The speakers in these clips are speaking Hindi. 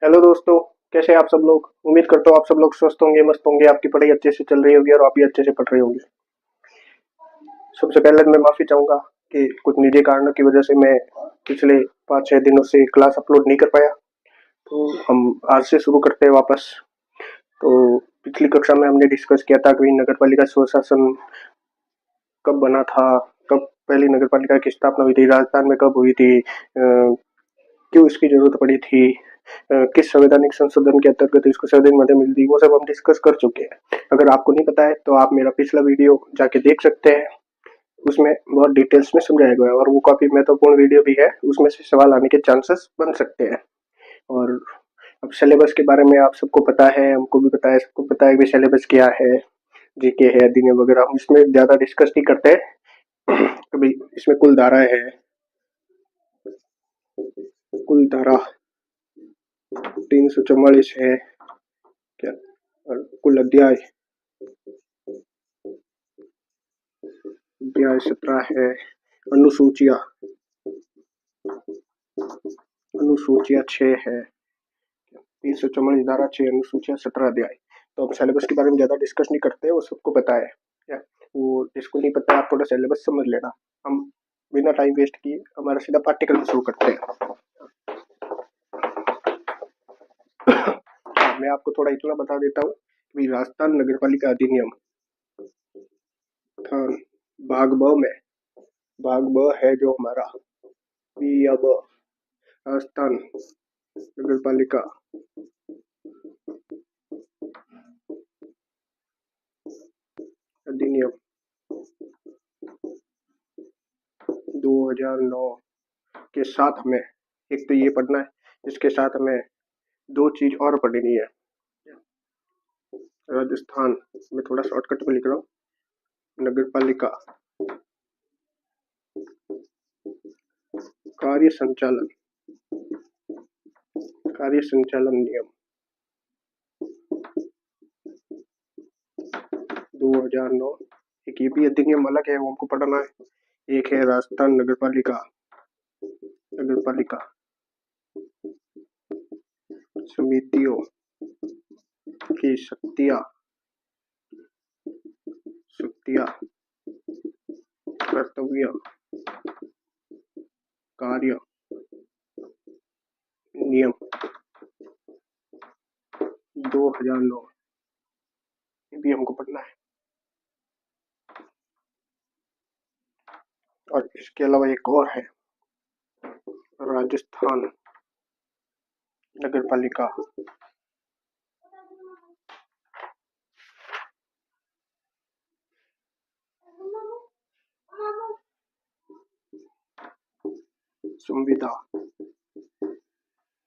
हेलो दोस्तों, कैसे हैं आप सब लोग। उम्मीद करता हूँ आप सब लोग स्वस्थ होंगे, मस्त होंगे, आपकी पढ़ाई अच्छे से चल रही होगी और आप भी अच्छे से पढ़ रहे होंगे। सबसे पहले मैं माफ़ी चाहूँगा कि कुछ निजी कारणों की वजह से मैं पिछले 5-6 दिनों से क्लास अपलोड नहीं कर पाया। तो हम आज से शुरू करते हैं वापस। तो पिछली कक्षा में हमने डिस्कस किया था कि नगर पालिका स्वशासन कब बना था, कब पहली नगर पालिका की स्थापना हुई थी, राजस्थान में कब हुई थी, क्यों इसकी जरूरत पड़ी थी, किस संवैधानिक संशोधन के अंतर्गत इसको संशोधन मदद मिलती, वो सब हम डिस्कस कर चुके हैं। अगर आपको नहीं पता है तो आप मेरा पिछला वीडियो जाके देख सकते हैं, उसमें बहुत डिटेल्स में समझाया गया है और वो काफ़ी महत्वपूर्ण वीडियो भी है, उसमें से सवाल आने के चांसेस बन सकते हैं। और अब सिलेबस के बारे में आप सबको पता है, हमको भी पता है, सबको पता है कि सिलेबस क्या है, जीके है, अधिनियम वगैरह, हम इसमें ज़्यादा डिस्कस नहीं करते। कभी इसमें कुल धारा है, कुल धारा 344 है क्या, और कुल अध्याय अध्याय 17 है, अनुसूचियाँ अनुसूचियाँ 6 है, 344 धारा 6 अनुसूचियाँ 17 अध्याय। तो अब सिलेबस के बारे में ज़्यादा डिस्कस नहीं करते, वो सबको पता है क्या। वो जिसको नहीं पता आप थोड़ा सिलेबस समझ लेना। हम बिना टाइम वेस्ट किए हमारा सीधा पाठ्यक्रम शुरू करते हैं। मैं आपको थोड़ा इतना बता देता हूँ कि राजस्थान नगर पालिका अधिनियम भाग ब में, भाग ब है जो हमारा बी या ब, राजस्थान नगर पालिका अधिनियम 2009 के साथ हमें एक तो ये पढ़ना है, इसके साथ हमें दो चीज और पढ़नी है। राजस्थान में थोड़ा शॉर्टकट में लिख रहा हूँ, नगर पालिका कार्य संचालन नियम 2009। एक ये भी अधिनियम अलग है, वो हमको पढ़ना है। एक है राजस्थान नगर पालिका समितियों की शक्तियाँ कर्तव्य कार्य नियम 2009, ये भी हमको पढ़ना है। और इसके अलावा एक और है, राजस्थान नगर पालिका संविदा,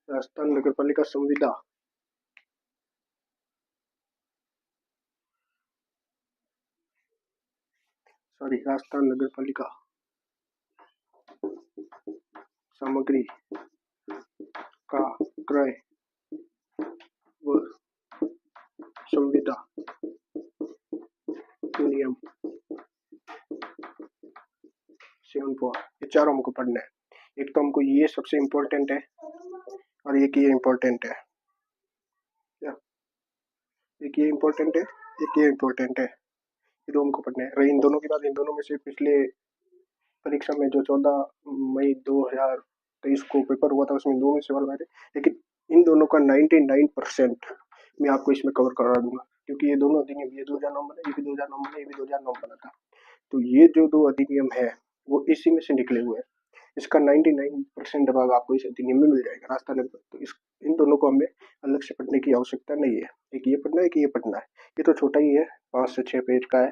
राजस्थान नगर पालिका संविदा राजस्थान नगर पालिका सामग्री का क्रय व संविदा नियम 74, ये चारों हमको पढ़ना है। एक तो हमको ये सबसे इम्पोर्टेंट है और एक ये इम्पोर्टेंट है, क्या, एक ये इम्पोर्टेंट है, एक ये इम्पोर्टेंट है, ये दो हमको पढ़ना है। रही इन दोनों की बात, इन दोनों में से पिछले परीक्षा में जो 14 मई 2023 को पेपर हुआ था उसमें दो में सवाल आए थे, लेकिन इन दोनों का 99% मैं आपको इसमें कवर करा दूंगा, क्योंकि ये दोनों अधिनियम, ये 2009 बना, ये भी 2009 बना, ये भी 2009 बना था। तो ये जो दो अधिनियम है वो इसी में से निकले हुए हैं। इसका 99% भाग आपको इस अधिनियम में मिल जाएगा, रास्ता नंबर। तो इस इन दोनों को हमें अलग से पढ़ने की आवश्यकता नहीं है, एक ये पढ़ना है, एक ये पढ़ना है। ये तो छोटा ही है, 5 से 6 पेज का है,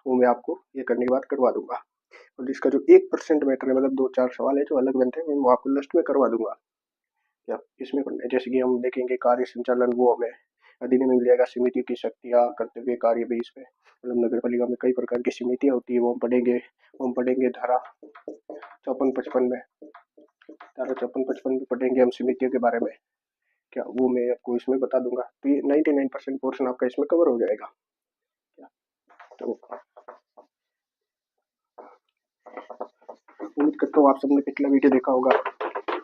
वो मैं आपको ये करने के बाद करवा दूंगा। और जिसका जो 1% मैटर है, मतलब 2-4 सवाल है जो अलग बनते हैं, मैं आपको लास्ट में करवा दूंगा। क्या इसमें पढ़ना है, जैसे कि हम देखेंगे कार्य संचालन, वो हमें अधिनियम में मिल जाएगा। समिति की शक्तियाँ कर्तव्य कार्य बेस पे, मतलब नगर पालिका में कई प्रकार की समितियाँ होती है, वो हम पढ़ेंगे धारा 54-55 में, धारा 54-55 में पढ़ेंगे हम समितियों के बारे में। क्या वो मैं आपको इसमें बता दूंगा। तो ये 99% पोर्शन आपका इसमें कवर हो जाएगा। क्या तो उम्मीद करता हूँ आप सबने पिछला वीडियो देखा होगा,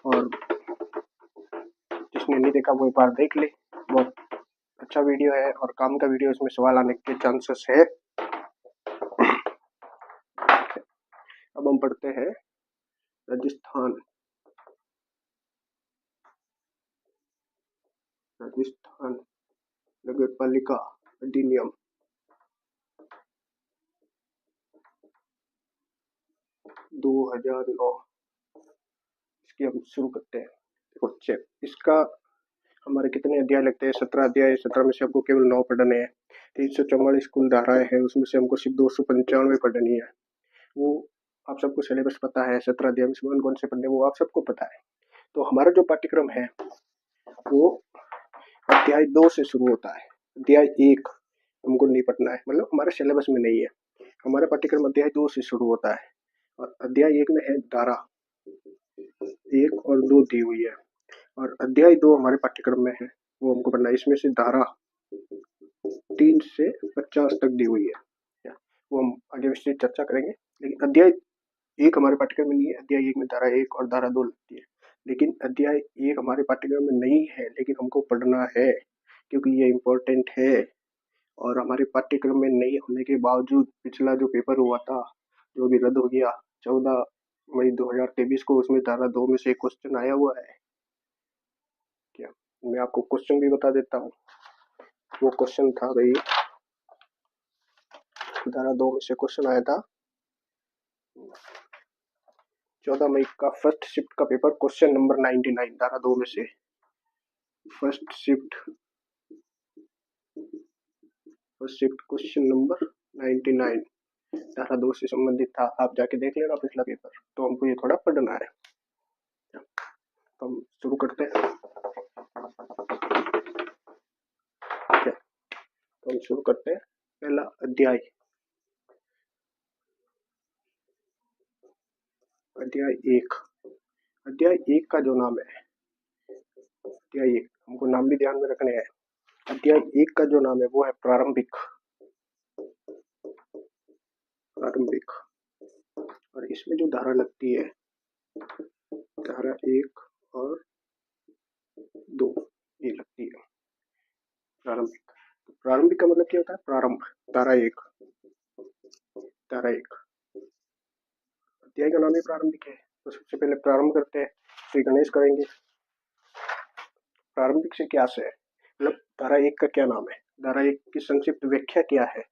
और जिसने जिसने नहीं देखा वो एक बार देख ले, बहुत अच्छा वीडियो है और काम का वीडियो, इसमें सवाल आने के चांसेस है। अब हम पढ़ते हैं राजस्थान नगर पालिका अधिनियम 2009। इसकी हम शुरू करते हैं। देखो चेक, इसका हमारे कितने अध्याय लगते हैं? 17 अध्याय। 17 में से हमको केवल 9 पढ़ने हैं। 344 कुल धाराएं हैं, उसमें से हमको सिर्फ 295 पढ़नी है। वो आप सबको सिलेबस पता है, 17 अध्याय में से कौन कौन से पढ़ने वो आप सबको पता है। तो हमारा जो पाठ्यक्रम है वो अध्याय 2 से शुरू होता है। अध्याय 1 हमको नहीं पढ़ना है, मतलब हमारे सिलेबस में नहीं है। हमारा पाठ्यक्रम अध्याय 2 से शुरू होता है और अध्याय 1 में है धारा 1 और 2 दी हुई है, और अध्याय 2 हमारे पाठ्यक्रम में है, वो हमको पढ़ना है। इसमें से धारा 3 से 50 तक दी हुई है, वो हम आगे विस्तृत चर्चा करेंगे। लेकिन अध्याय 1 हमारे पाठ्यक्रम में नहीं है। अध्याय 1 में धारा 1 और धारा 2 लगती है, लेकिन अध्याय 1 हमारे पाठ्यक्रम में नहीं है, लेकिन हमको पढ़ना है क्योंकि ये इम्पोर्टेंट है। और हमारे पाठ्यक्रम में नहीं होने के बावजूद पिछला जो पेपर हुआ था, जो भी रद्द हो गया 14 मई 2023 को, उसमें धारा 2 में से क्वेश्चन आया हुआ है। क्या मैं आपको क्वेश्चन भी बता देता हूँ। वो क्वेश्चन था भाई, धारा 2 में से क्वेश्चन आया था 14 मई का फर्स्ट शिफ्ट का पेपर, क्वेश्चन नंबर 99, धारा 2 में से फर्स्ट शिफ्ट क्वेश्चन नंबर 99 धारा 2 से संबंधित था। आप जाके देख लेना पिछला पेपर। तो हमको ये थोड़ा पढ़ना है, तो हम शुरू करते हैं। तो हम शुरू करते हैं पहला अध्याय। अध्याय 1। अध्याय 1 का जो नाम है, अध्याय 1 हमको नाम भी ध्यान में रखने हैं। अध्याय 1 का जो नाम है वो है प्रारंभिक। और इसमें जो धारा लगती है, धारा 1 और 2 ये लगती है प्रारंभिक। प्रारंभिक का मतलब क्या होता है? प्रारंभ। धारा 1 अध्याय का नाम ही प्रारंभिक है, तो सबसे पहले प्रारंभ करते हैं। श्री गणेश करेंगे। प्रारंभिक से क्या से है, मतलब धारा 1 का क्या नाम है, धारा 1 की संक्षिप्त व्याख्या क्या है।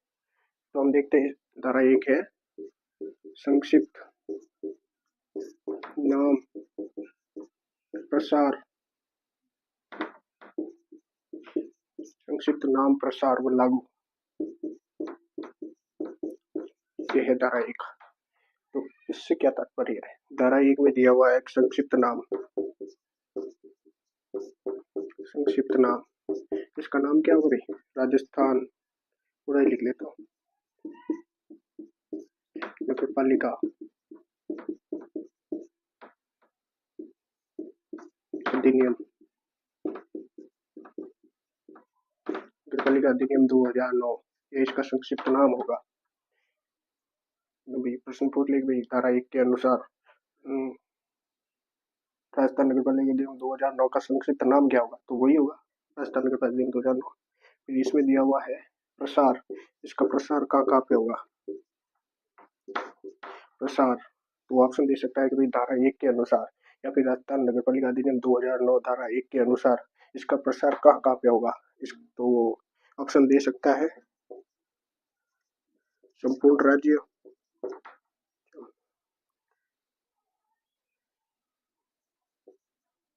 तो हम देखते हैं, धारा 1 है संक्षिप्त नाम प्रसार। संक्षिप्त नाम प्रसार व लागू, ये है धारा 1। तो इससे क्या तात्पर्य है? धारा 1 में दिया हुआ है एक संक्षिप्त नाम, इसका नाम क्या होगा भाई? राजस्थान, पूरा ही लिख लेता हूँ, नगर पालिका अधिनियम, नगर पालिका अधिनियम 2009, ये इसका संक्षिप्त नाम होगा। भाई प्रश्न पूछ ले भाई, धारा 1 के अनुसार राजस्थान नगर पालिका अधिनियम 2009 का संक्षिप्त नाम क्या होगा? तो वही होगा राजस्थान नगर पालिका अधिनियम 2009। फिर इसमें दिया हुआ है प्रसार, इसका प्रसार कहाँ पे होगा? प्रसार तो ऑप्शन दे सकता है कि भाई धारा 1 के अनुसार, या फिर राजस्थान नगर पालिका अधिनियम 2009 धारा 1 के अनुसार इसका प्रसार कहाँ पे होगा। इस तो ऑप्शन दे सकता है संपूर्ण राज्य,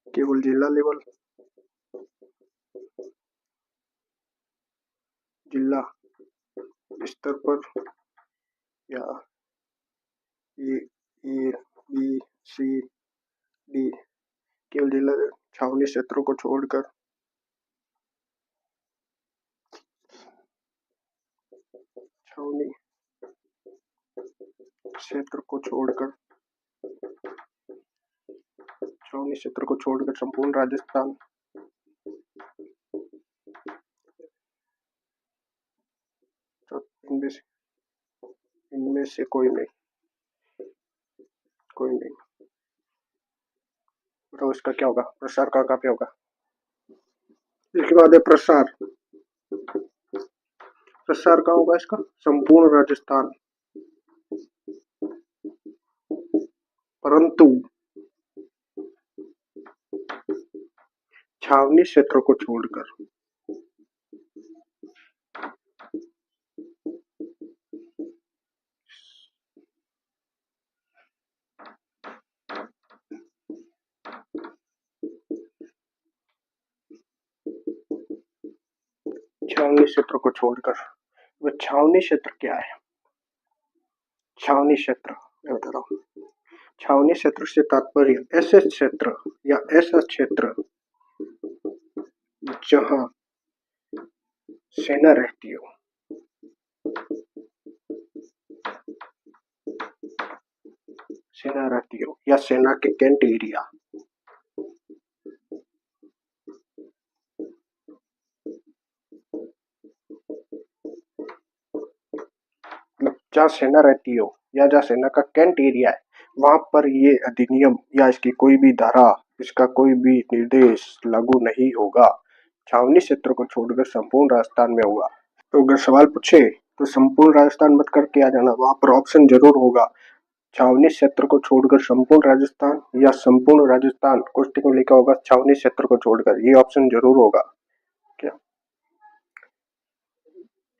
केवल जिला लेवल, जिला स्तर पर, या ए बी सी डी, केवल जिला छावनी क्षेत्रों को छोड़कर, छावनी क्षेत्र को छोड़कर, छावनी क्षेत्र को छोड़कर संपूर्ण राजस्थान, तो इनमें से कोई नहीं। बताओ इसका क्या होगा? प्रसार कहाँ पे होगा? इसके बाद है प्रसार। प्रसार कहाँ होगा इसका? संपूर्ण राजस्थान, परंतु छावनी क्षेत्र को छोड़कर। छावनी क्षेत्र को छोड़कर। वह छावनी क्षेत्र क्या है? छावनी क्षेत्र मैं बता रहा हूँ। छावनी क्षेत्र से तात्पर्य ऐसे क्षेत्र या ऐसा क्षेत्र जहां सेना रहती हो, सेना रहती हो या सेना के कैंट एरिया। जहाँ सेना रहती हो या जहाँ सेना का कैंट एरिया है, वहां पर ये अधिनियम या इसकी कोई भी धारा, इसका कोई भी निर्देश लागू नहीं होगा। छावनी क्षेत्र को छोड़कर संपूर्ण राजस्थान में होगा। तो अगर सवाल पूछे तो संपूर्ण राजस्थान मत करके आ जाना, वहां पर ऑप्शन जरूर होगा छावनी क्षेत्र को छोड़कर संपूर्ण राजस्थान या संपूर्ण राजस्थान। क्वेश्चन में लिखा होगा छावनी क्षेत्र को छोड़कर, ये ऑप्शन जरूर होगा। क्या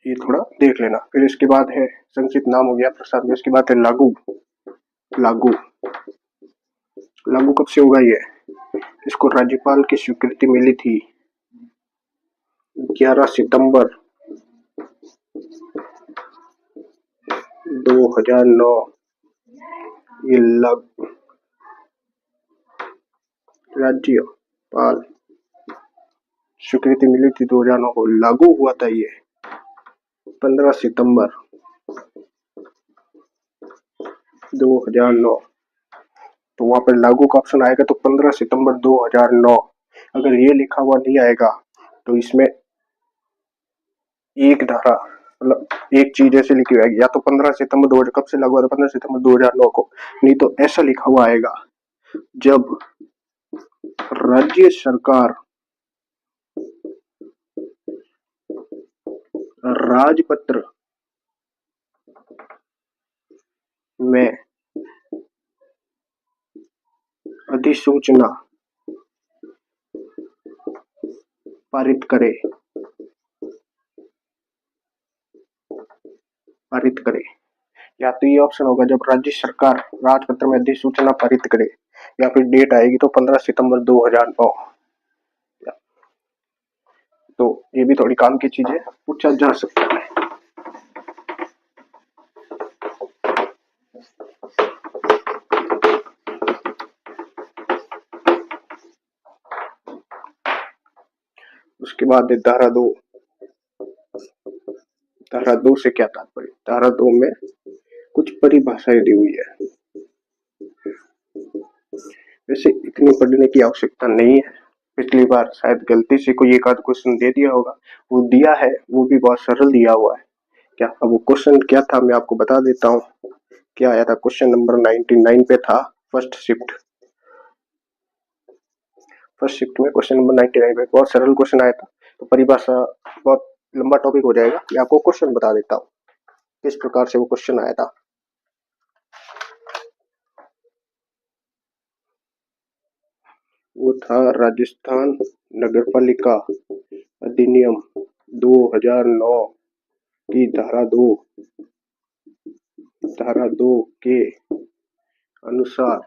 ये थोड़ा देख लेना। फिर इसके बाद है संक्षिप्त नाम हो गया प्रसाद में। इसके बाद है लागू। लागू लागू कब से होगा? ये इसको राज्यपाल की स्वीकृति मिली थी 11 सितंबर 2009। ये राज्यपाल स्वीकृति मिली थी 2009 को। लागू हुआ था ये 15 सितंबर 2009। तो वहां पर लागू का ऑप्शन आएगा तो 15 सितंबर 2009। अगर ये लिखा हुआ नहीं आएगा तो इसमें एक धारा, मतलब एक चीज ऐसे लिखी हुई, या तो 15 सितंबर 2000 कब से लागू हुआ था? 15 सितंबर 2009 को। नहीं तो ऐसा लिखा हुआ आएगा जब राज्य सरकार राजपत्र में अधिसूचना पारित करे, या तो ये ऑप्शन होगा जब राज्य सरकार राजपत्र में अधिसूचना पारित करे, या फिर डेट आएगी तो 15 सितंबर 2009। तो ये भी थोड़ी काम की चीज है, पूछा जा सकता है। उसके बाद है धारा 2। धारा 2 से क्या तात्पर्य? धारा 2 में कुछ परिभाषाएं दी हुई है। वैसे इतनी पढ़ने की आवश्यकता नहीं है, पिछली बार शायद गलती से कोई एक आध क्वेश्चन दे दिया होगा, वो दिया है, वो भी बहुत सरल दिया हुआ है। क्या अब वो क्वेश्चन क्या था मैं आपको बता देता हूँ। क्या आया था? क्वेश्चन नंबर 99 पे था, फर्स्ट शिफ्ट। फर्स्ट शिफ्ट में क्वेश्चन नंबर 99 पे बहुत सरल क्वेश्चन आया था। तो परिभाषा बहुत लंबा टॉपिक हो जाएगा, मैं आपको क्वेश्चन बता देता हूँ किस प्रकार से वो क्वेश्चन आया था। वो था राजस्थान नगरपालिका अधिनियम 2009 की धारा 2 के अनुसार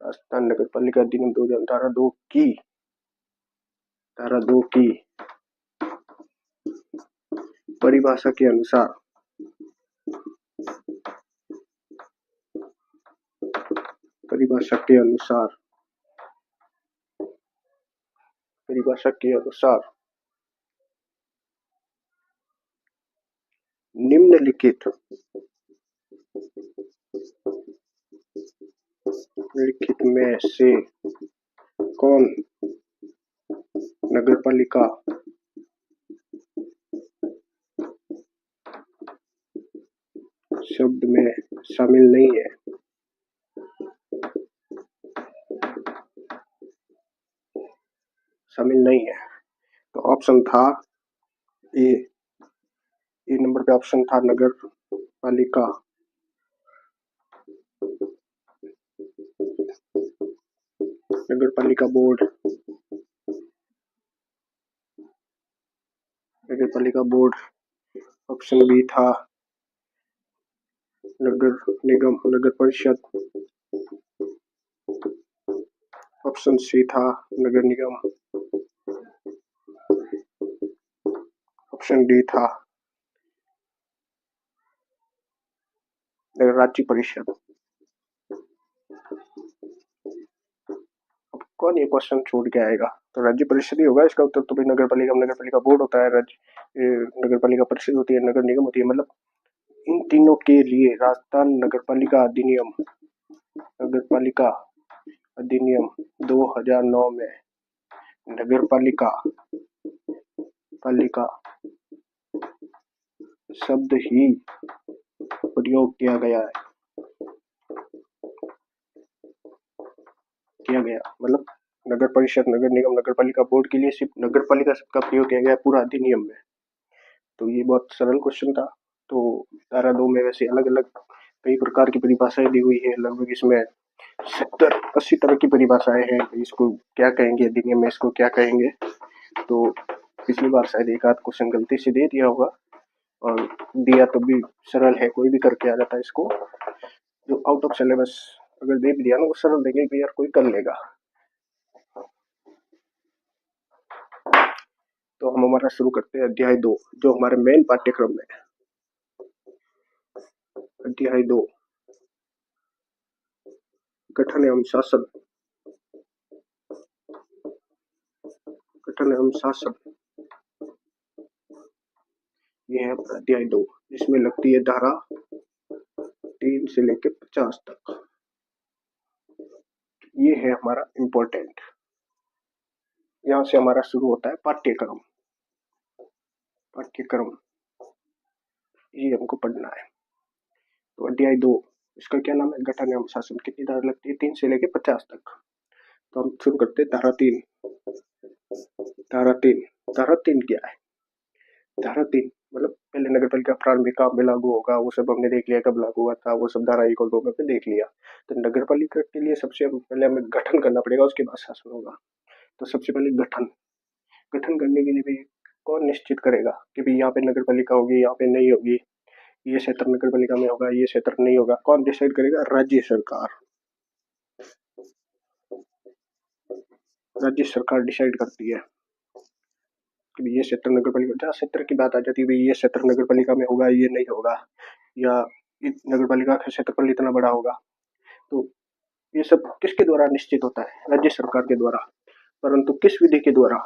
राजस्थान नगरपालिका अधिनियम 2000 धारा 2 की परिभाषा के अनुसार निम्नलिखित में से कौन नगरपालिका शब्द में शामिल नहीं है? शामिल नहीं है। तो ऑप्शन था ए नंबर पे ऑप्शन था नगर पालिका। नगर पालिका बोर्ड, नगर पालिका बोर्ड। ऑप्शन बी था नगर निगम, नगर परिषद। ऑप्शन सी था नगर निगम। ऑप्शन डी था राज्य परिषद। अब कौन ये क्वेश्चन छोड़ के आएगा? तो राज्य परिषद ही होगा इसका उत्तर। तो भाई नगर पालिका बोर्ड होता है, राज्य नगर पालिका परिषद होती है, नगर निगम होती है। मतलब इन तीनों के लिए राजस्थान नगर पालिका अधिनियम, नगर पालिका अधिनियम 2009 में नगर पालिका शब्द ही प्रयोग किया गया। मतलब नगर परिषद, नगर निगम, नगर पालिका बोर्ड के लिए सिर्फ नगर पालिका शब्द का प्रयोग किया गया पूरा अधिनियम में। तो ये बहुत सरल क्वेश्चन था। तो धारा 2 में वैसे अलग अलग कई प्रकार की परिभाषाएं दी हुई है, लगभग इसमें 70-80 तरह की परिभाषाएं हैं। इसको क्या कहेंगे अधिनियम में, इसको क्या कहेंगे। तो पिछली बार शायद एक आध क्वेश्चन गलती से दे दिया होगा, और दिया तो भी सरल है, कोई भी करके आ जाता है इसको। जो आउट ऑफ सिलेबस अगर दे भी दिया ना, वो सरल देंगे कि यार कोई कर लेगा। तो हम हमारा शुरू करते हैं अध्याय 2, जो हमारे मेन पाठ्यक्रम में है। अध्याय 2 गठन एवं शासन। गठन एवं शासन, ये है अध्याय 2, जिसमें लगती है धारा 3 से लेकर 50 तक। ये है हमारा इम्पोर्टेंट। यहाँ से हमारा शुरू होता है पाठ्यक्रम। ये हमको पढ़ना है। तो अध्याय 2 इसका क्या नाम है? गठन एवं शासन। कितनी धारा लगती है? 3 से लेकर 50 तक। तो हम शुरू करते हैं धारा 3। धारा 3 क्या है? धारा 3 मतलब पहले नगर पालिका प्रारंभिक काम में लागू होगा, वो सब हमने देख लिया, कब लागू हुआ था, वो सब धारा 1 और 2 में देख लिया। तो नगर पालिका के लिए सबसे पहले हमें गठन करना पड़ेगा, उसके बाद शासन होगा। तो सबसे पहले गठन करने के लिए भी कौन निश्चित करेगा कि भाई यहाँ पे नगर पालिका होगी, यहाँ पे नहीं होगी, ये क्षेत्र नगर पालिका में होगा, ये क्षेत्र नहीं होगा? कौन डिसाइड करेगा? राज्य सरकार डिसाइड करती है कि ये क्षेत्र नगर पालिका। जहाँ क्षेत्र की बात आ जाती है, ये क्षेत्र नगर पालिका में होगा, ये नहीं होगा, या नगर पालिका का क्षेत्रफल इतना बड़ा होगा। तो ये सब किसके द्वारा निश्चित होता है? राज्य सरकार के द्वारा। परंतु किस विधि के द्वारा?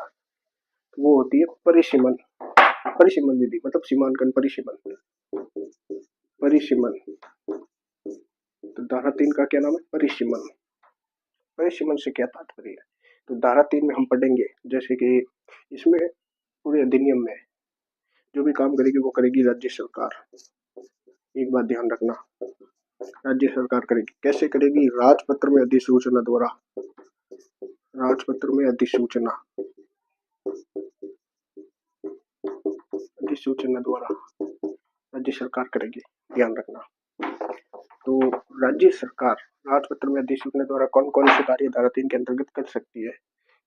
वो होती है परिसीमन विधि, मतलब सीमांकन परिसीमन। तो धारा 3 का क्या नाम है? परिसीमन से क्या तात्पर्य है? तो धारा 3 में हम पढ़ेंगे जैसे कि इसमें पूरे अधिनियम में जो भी काम करेगी वो करेगी राज्य सरकार। एक बात ध्यान रखना, राज्य सरकार करेगी। कैसे करेगी? राजपत्र में अधिसूचना द्वारा। अधिसूचना द्वारा राज्य सरकार करेगी, ध्यान रखना। तो राज्य सरकार राजपत्र में अधिसूचना द्वारा कौन कौन से कार्य धारा 3 के अंतर्गत कर सकती है?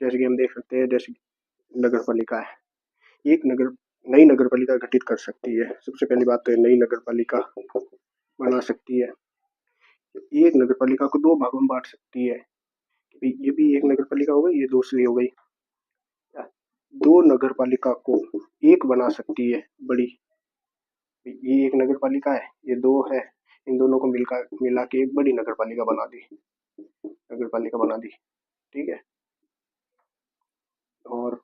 जैसे कि हम देख सकते हैं, जैसे नगर पालिका है, एक नई नगर पालिका गठित कर सकती है। सबसे पहली बात तो नई नगर पालिका बना सकती है। एक नगर पालिका को 2 भागों में बांट सकती है। ये भी एक नगर पालिका हो गई, ये दूसरी हो गई। 2 नगर पालिका को एक बना सकती है बड़ी। ये एक नगर पालिका है, ये 2 है, इन दोनों को मिला के एक बड़ी नगर पालिका बना दी। ठीक है। और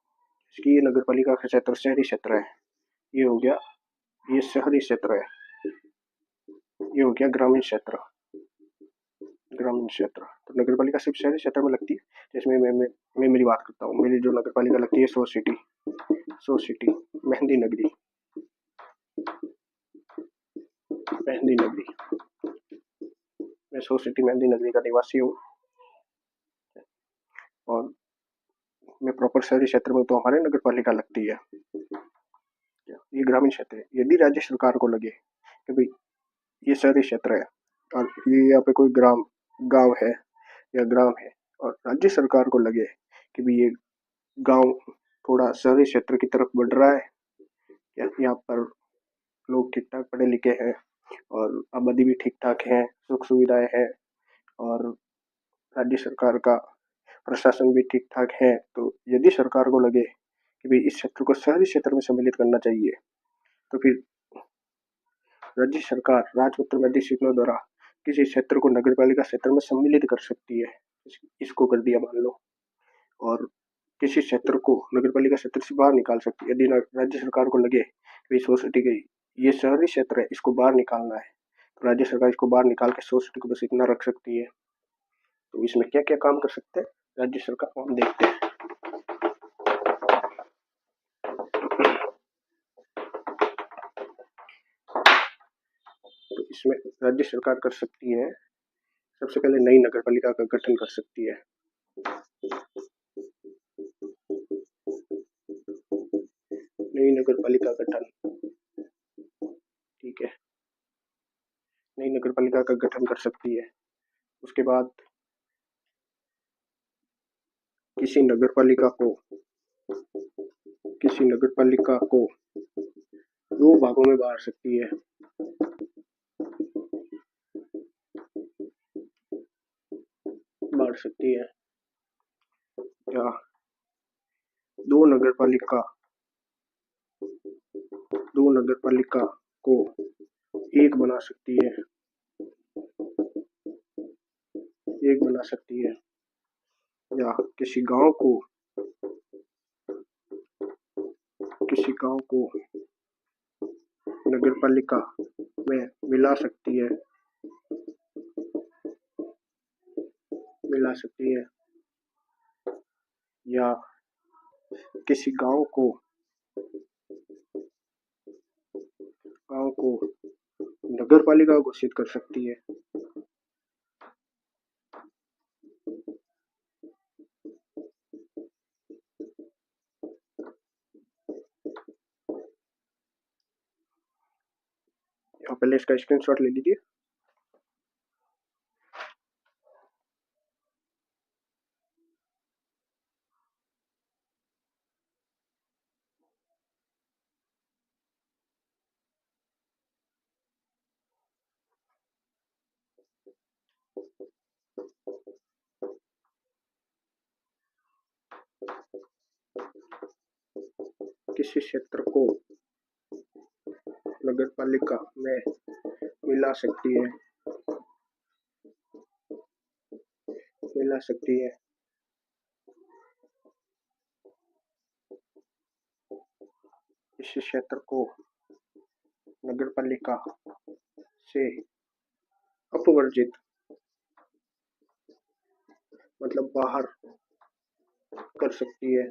इसकी ये नगर पालिका का क्षेत्र शहरी क्षेत्र है, ये हो गया, ये शहरी क्षेत्र है, ये हो गया ग्रामीण क्षेत्र। तो नगर पालिका सिर्फ शहरी क्षेत्र में लगती है। जिसमें मैं मेरी बात करता हूँ, मेरी जो नगर पालिका लगती है सो सिटी मेहंदी नगरी। मैं सो सिटी मेहंदी नगरी का निवासी हूँ, और में प्रॉपर शहरी क्षेत्र में तो हमारे नगर पालिका लगती है। ये ग्रामीण क्षेत्र है। यदि राज्य सरकार को लगे कि भाई ये शहरी क्षेत्र है और ये यहाँ पे कोई गांव है या ग्राम है, और राज्य सरकार को लगे कि भाई ये गांव थोड़ा शहरी क्षेत्र की तरफ बढ़ रहा है, या यहाँ पर लोग ठीक ठाक पढ़े लिखे हैं और आबादी भी ठीक ठाक है, सुख सुविधाएं हैं, और राज्य सरकार का प्रशासन भी ठीक ठाक है, तो यदि सरकार को लगे कि भाई इस क्षेत्र को शहरी क्षेत्र में सम्मिलित करना चाहिए, तो फिर राज्य सरकार राजपत्र में अधिसूचना द्वारा किसी क्षेत्र को नगर पालिका क्षेत्र में सम्मिलित कर सकती है। इसको कर दिया मान लो, और किसी क्षेत्र को नगर पालिका क्षेत्र से बाहर निकाल सकती है। यदि राज्य सरकार को लगे कि सोसाइटी के ये शहरी क्षेत्र है, इसको बाहर निकालना है, तो राज्य सरकार इसको बाहर निकाल के सोसाइटी को बस इतना रख सकती है। तो इसमें क्या क्या काम कर सकते हैं राज्य सरकार, हम देखते हैं। तो इसमें राज्य सरकार कर सकती है, सबसे पहले नई नगर पालिका का गठन कर सकती है। नई नगर पालिका गठन, ठीक है, नई नगर पालिका का गठन कर सकती है। उसके बाद किसी नगर पालिका को 2 भागों में बांट सकती है। या 2 नगर पालिका को एक बना सकती है, या किसी गांव को नगर पालिका में मिला सकती है, या किसी गांव को नगर पालिका घोषित कर सकती है। पहले इसका स्क्रीनशॉट ले लीजिए। किसी क्षेत्र को नगर पालिका में मिला सकती है, इस क्षेत्र को नगर पालिका से अपवर्जित, मतलब बाहर कर सकती है।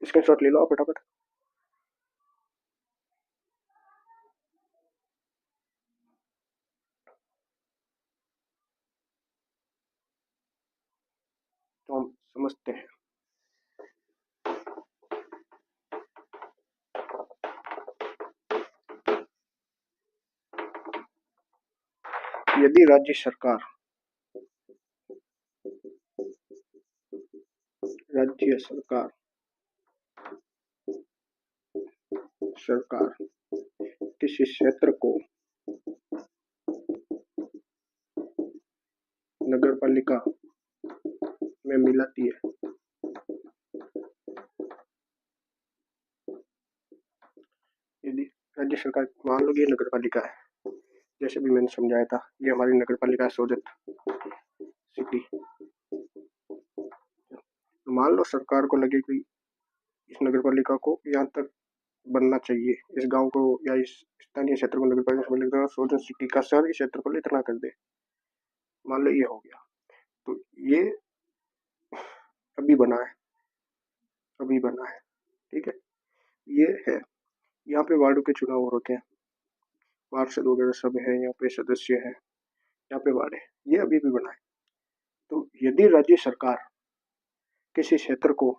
स्क्रीनशॉट ले लो आप फटाफट। तो हम समझते हैं। यदि राज्य सरकार किसी क्षेत्र को नगर पालिका में मिलाती है, यदि राज्य सरकार, मान लो ये नगर पालिका है, जैसे भी मैंने समझाया था, ये हमारी नगर पालिका है सोजत सिटी। मान लो सरकार को लगे कि इस नगर पालिका को यहाँ तक बनना चाहिए, इस गांव को या इस स्थानीय क्षेत्र को नगर पालिका सोजत सिटी का शहरी क्षेत्रफल इतना कर दे, मान लो ये हो गया। तो ये अभी बना है, ठीक है, ये है। यहाँ पे वार्डों के चुनाव हो रखे हैं, पार्षद वगैरह सब है, यहाँ पे सदस्य हैं, यहाँ पे वार्ड है, ये अभी भी बना है। तो यदि राज्य सरकार किसी क्षेत्र को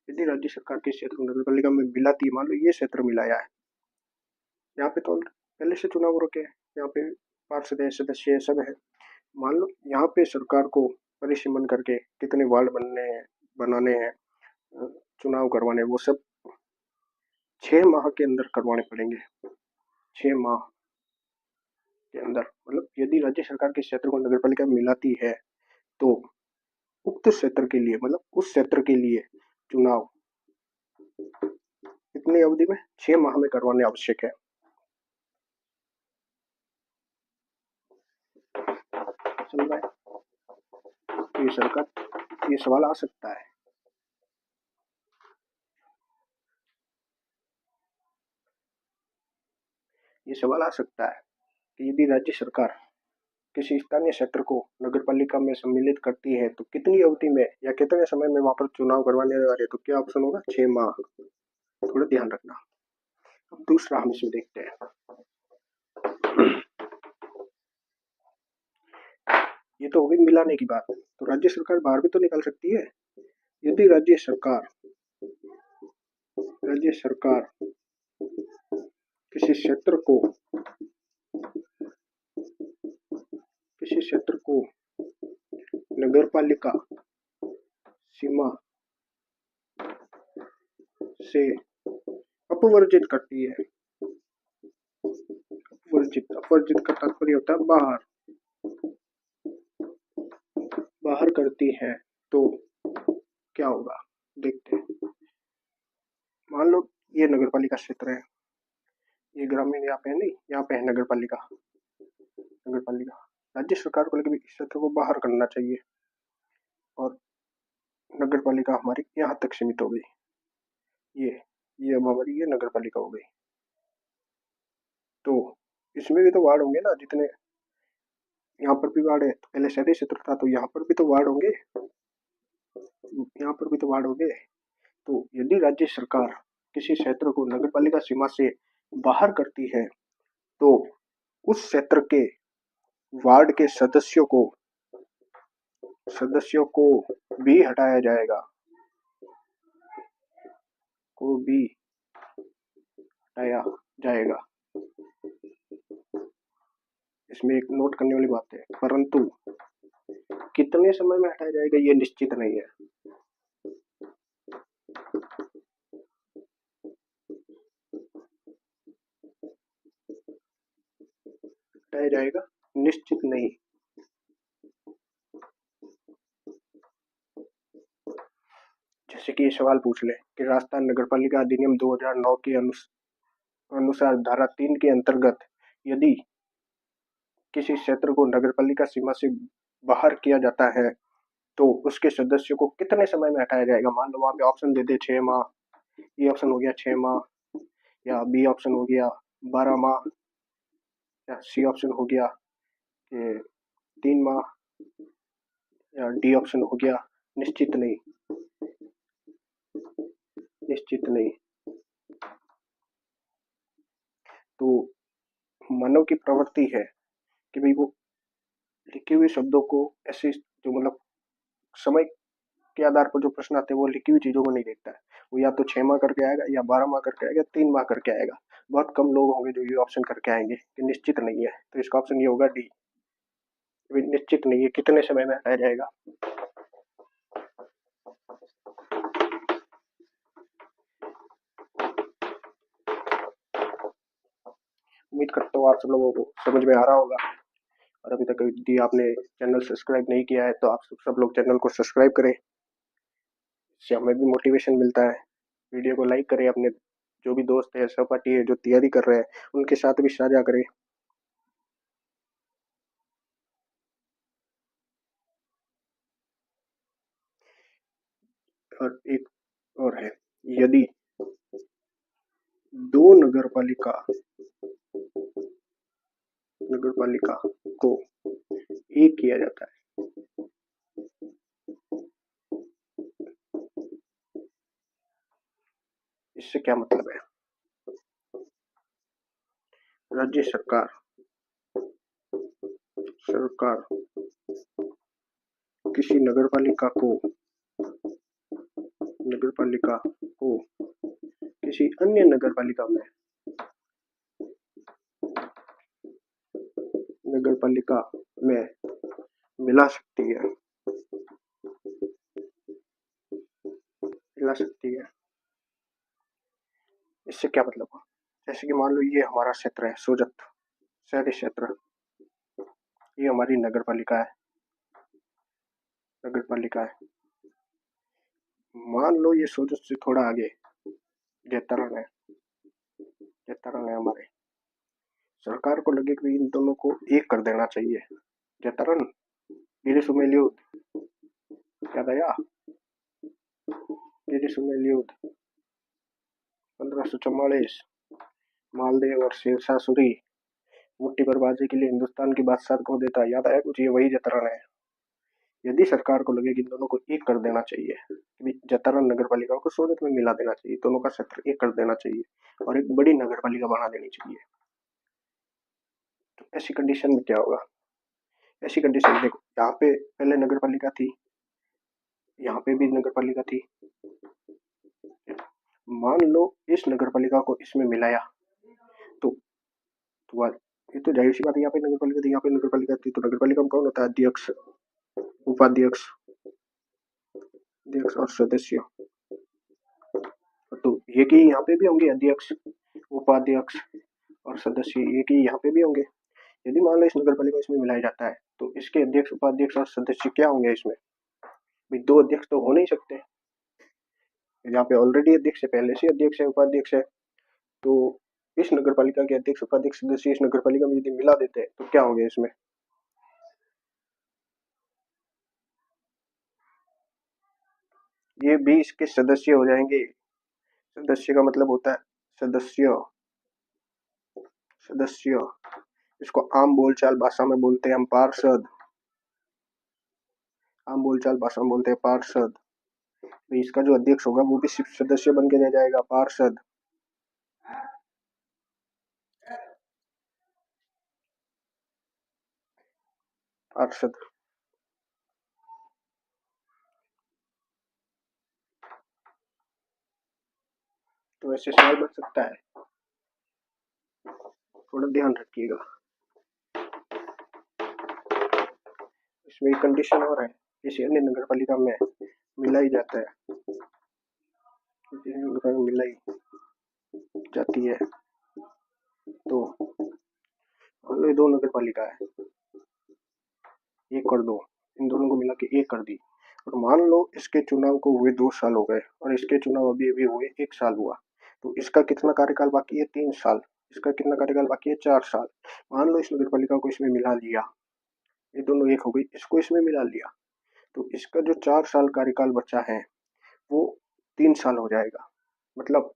नगर पालिका में मिलाती है, मान लो ये क्षेत्र मिलाया है, यहाँ पे तो पहले से चुनाव हो रखे हैं, यहाँ पे पार्षद सदस्य सब है, मान लो यहाँ पे सरकार को परिसीमन करके कितने वार्ड बनाने हैं, चुनाव करवाने, वो सब 6 माह के अंदर करवाने पड़ेंगे। 6 माह के अंदर, मतलब यदि राज्य सरकार किस क्षेत्र को नगर पालिका मिलाती है तो उक्त क्षेत्र के लिए, मतलब उस क्षेत्र के लिए चुनाव इतनी अवधि में 6 माह में करवाने आवश्यक है। समझ रहा है? ये सरकार, ये सवाल आ सकता है। ये सवाल आ सकता है कि यदि राज्य सरकार किसी स्थानीय क्षेत्र को नगर पालिका में सम्मिलित करती है तो कितनी अवधि में या कितने समय में वहां पर चुनाव करवाने वाले, तो क्या ऑप्शन होगा? 6 माह। थोड़ा ध्यान रखना। अब दूसरा हम इसमें देखते हैं। ये तो हो गई मिलाने की बात, तो राज्य सरकार बाहर भी तो निकाल सकती है। यदि राज्य सरकार किसी क्षेत्र को नगर पालिका सीमा से अपवर्जित करती है, अपवर्जित का तात्पर्य होता है बाहर करती है, तो क्या होगा देखते हैं। मान लो ये नगर पालिका क्षेत्र है, ये ग्रामीण यहाँ पे है, नहीं यहाँ पे है नगर पालिका। राज्य सरकार को लेकर इस क्षेत्र को बाहर करना चाहिए और नगर पालिका हमारी यहाँ तक सीमित हो गई। ये अब हमारी ये नगर पालिका हो गई। तो इसमें भी तो वार्ड होंगे ना, जितने यहाँ पर भी वार्ड है, तो पहले शहरी क्षेत्र था तो यहाँ पर भी तो वार्ड होंगे, तो यदि राज्य सरकार किसी क्षेत्र को नगर पालिका सीमा से बाहर करती है तो उस क्षेत्र के वार्ड के सदस्यों को भी हटाया जाएगा। इसमें एक नोट करने वाली बात है, परंतु कितने समय में हटाया जाएगा ये निश्चित नहीं है। हटाया जाएगा निश्चित नहीं। जैसे कि ये सवाल पूछ ले कि राजस्थान नगरपालिका अधिनियम 2009 के अनुसार धारा 3 के अंतर्गत यदि किसी क्षेत्र को नगरपालिका सीमा से बाहर किया जाता है तो उसके सदस्यों को कितने समय में हटाया जाएगा। मान लो वहां पे ऑप्शन दे दे 6 माह, ये ऑप्शन हो गया 6 माह, या बी ऑप्शन हो गया 12 माह, या सी ऑप्शन हो गया 3 माह, या डी ऑप्शन हो गया निश्चित नहीं। तो मानव की प्रवृत्ति है कि भाई वो लिखे हुए शब्दों को ऐसे, जो मतलब समय के आधार पर जो प्रश्न आते हैं वो लिखी हुई चीजों को नहीं देखता है। वो या तो 6 माह करके आएगा, या 12 माह करके आएगा, 3 माह करके आएगा। बहुत कम लोग होंगे जो ये ऑप्शन करके आएंगे कि निश्चित नहीं है। तो इसका ऑप्शन ये होगा डी, निश्चित नहीं है कितने समय में हटाया जाएगा। उम्मीद करता हूँ आप सब लोगों को समझ में आ रहा होगा। और अभी तक यदि आपने चैनल सब्सक्राइब नहीं किया है तो आप सब लोग चैनल को सब्सक्राइब करें, इससे हमें भी मोटिवेशन मिलता है। वीडियो को लाइक करें, अपने जो भी दोस्त है, सहपाठी है जो तैयारी कर रहे हैं उनके साथ भी साझा करें। और एक और है, यदि दो नगर पालिका को एक किया जाता है, इससे क्या मतलब है? राज्य सरकार सरकार किसी नगरपालिका को किसी अन्य नगरपालिका में मिला सकती है। इससे क्या मतलब हुआ? जैसे कि मान लो ये हमारा क्षेत्र है, सोजत शहरी क्षेत्र, ये हमारी नगरपालिका है। मान लो ये सोजत से थोड़ा आगे जैतारण है हमारे। सरकार को लगे कि इन दोनों को एक कर देना चाहिए। जैतारण गिरी सुमेल युद्ध याद आया? गिरी सुमेल युद्ध 1544, मालदेव और शेरशाह सूरी मुट्ठी पर बाजी के लिए हिंदुस्तान की बादशाह को देता। याद आया कुछ? ये वही जैतारण है। यदि सरकार को लगे कि इन दोनों को एक कर देना चाहिए, जैतारण नगर पालिका को सोजत में मिला देना चाहिए, दोनों का क्षेत्र एक कर देना चाहिए और एक बड़ी नगर पालिका बना देनी चाहिए, तो ऐसी कंडीशन में क्या होगा? ऐसी कंडीशन देखो, यहाँ पे पहले नगर पालिका थी, यहाँ पे भी नगर पालिका थी। मान लो इस नगर पालिका को इसमें मिलाया तो ये तो जाहिर सी बात है, यहाँ पे नगर पालिका थी, यहाँ पे नगर पालिका थी, तो नगर पालिका में कौन होता है? अध्यक्ष, उपाध्यक्ष, और सदस्य। तो ये कि यहाँ पे भी होंगे अध्यक्ष, उपाध्यक्ष और सदस्य, ये कि यहाँ पे भी होंगे। यदि मान लो इस नगर पालिका इसमें मिलाया जाता है तो इसके अध्यक्ष, उपाध्यक्ष और सदस्य क्या होंगे इसमें? भाई दो अध्यक्ष तो हो नहीं सकते, यहाँ पे ऑलरेडी अध्यक्ष है, पहले से अध्यक्ष है, उपाध्यक्ष है, तो इस नगर पालिका के अध्यक्ष, उपाध्यक्ष, सदस्य इस नगर पालिका में यदि मिला देते हैं तो क्या होंगे इसमें? ये भी इसके सदस्य हो जाएंगे। सदस्य का मतलब होता है सदस्य। इसको आम बोलचाल भाषा में बोलते हैं हम पार्षद। आम बोलचाल भाषा में बोलते हैं पार्षद। तो इसका जो अध्यक्ष होगा वो भी सिर्फ सदस्य बन के रह जाएगा, पार्षद। तो ऐसे सवाल बन सकता है, थोड़ा ध्यान रखिएगा। इसमें एक कंडीशन और है, किसी अन्य नगर पालिका में मिला ही जाता है, मिलाई जाती है, तो ये दो नगर पालिका है, एक कर दो, इन दोनों को मिला के एक कर दी, और मान लो इसके चुनाव को हुए 2 साल हो गए और इसके चुनाव अभी हुए 1 साल हुआ, तो इसका कितना कार्यकाल बाकी है? 3 साल। इसका कितना कार्यकाल बाकी है? 4 साल। मान लो इस नगर पालिका को इसमें मिला लिया, ये दोनों एक हो गई, इसको इसमें मिला लिया, तो इसका जो 4 साल कार्यकाल बचा है वो 3 साल हो जाएगा। मतलब